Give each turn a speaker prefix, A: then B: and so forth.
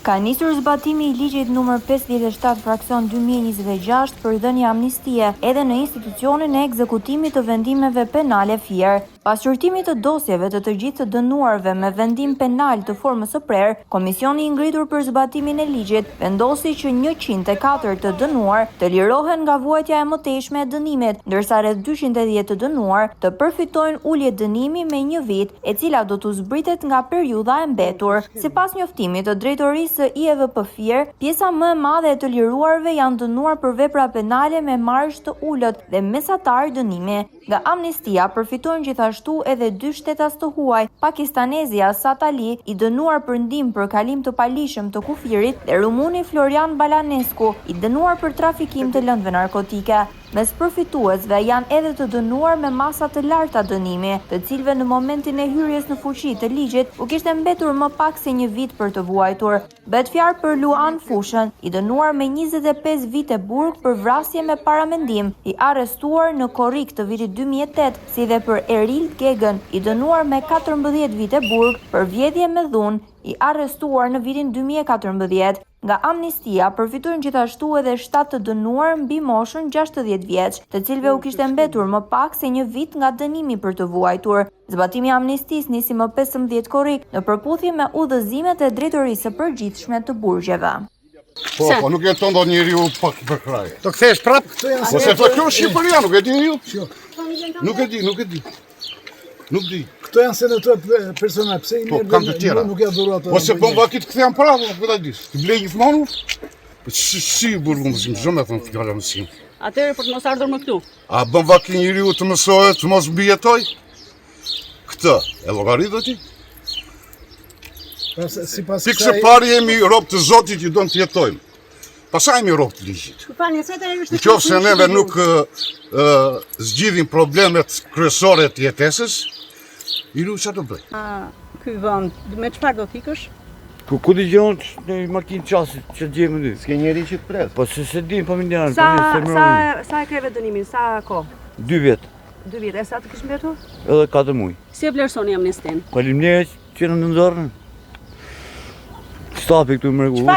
A: Ka nisur zbatimi I ligjit nr. 57 fraksion 2026 për dhënie amnistie edhe në institucionin e ekzekutimit të vendimeve penale FIR. Pas qortimit të dosjeve të gjithë të dënuarve me vendim penal të formës së prerë, Komisioni I ngritur për zbatimin e ligjit vendosi që 104 të dënuar të lirohen nga vuajtja e mëtejshme e dënimit, ndërsa rreth 210 të dënuar të përfitojnë ulje dënimi me 1 vit, e cila do t'u zbritet nga periudha e mbetur. Sipas njoftimit të drejtorisë së IEVP-FIR, pjesa më e madhe e të liruarve janë dënuar për vepra penale me marrësh të ulët dhe mesatar dënimi. Nga amnistia përfitojnë gjithashtu edhe 2 shtetas të huaj, pakistanezi Asat Ali, I dënuar për ndihmë për kalim të palishëm të kufirit, dhe rumuni Florian Balanescu, I dënuar për trafikim të lëndëve narkotike. Mes përfituesve janë edhe të dënuar me masa të larta dënimi, të cilëve në momentin e hyrjes në fuqi të ligjit u kishte mbetur më pak se 1 vit për të vuajtur. Bëhet fjalë për Luan Fushën, I dënuar me 25 vite burg për vrasje me paramendim, I arrestuar në korrik të vitit 2008, si dhe për Eril Gegën, I dënuar me 14 vite burg për vjedhje me dhunë, I arrestuar në vitin 2014. Nga amnistia përfitojnë gjithashtu edhe 7 të dënuar mbi moshën 60 vjeç, të cilëve u kishte mbetur më pak se 1 vit nga dënimi për të vuajtur. Zbatimi I amnistisë nisi më 15 korrik në përputhje me udhëzimet e drejtorisë së përgjithshme të burgjeve.
B: Po, nuk jeton do njeriu pak për kraj.
C: Do kthesh prap?
B: Po se kjo është Shqipëria, nuk e di ju? Nuk e di. Nuk di.
C: Këto janë senatorë personal, pse I
B: kam të tjera.
C: Nuk ja dhuro ato.
B: Po se po vakit kthean prapë, nuk e di. Ti blej gjithmonë? Po si burgu mësim, shumë thon fjala mësim.
D: Atëherë për të mos ardhur më këtu.
B: A bën vaki njeriu të mësohet, të mos mbijetoj? Këtë, e llogaritë ti? Pikë pari jemi rob të Zotit që don të jetojmë. Pastaj jemi rob të ligjit. Nëse neve nuk zgjidhim problemet kryesore të jetesës, I lu çfarë do bëj?
D: Ky vend, me çfarë do t'ikësh?
E: Ku dëgjon në makinë qasit që gjejmë ne?
B: S'ke njeri që të pres.
E: Po se dim familjarën,
D: Sa e kreve dënimin, sa kohë?
E: 2 vjet,
D: 2 vjet, e sa të kish mbetur?
E: edhe 4 muaj.
D: Si e vlerësoni amnistin?
E: Faleminderit që në ndërën. Stafi këtu mrekullueshëm.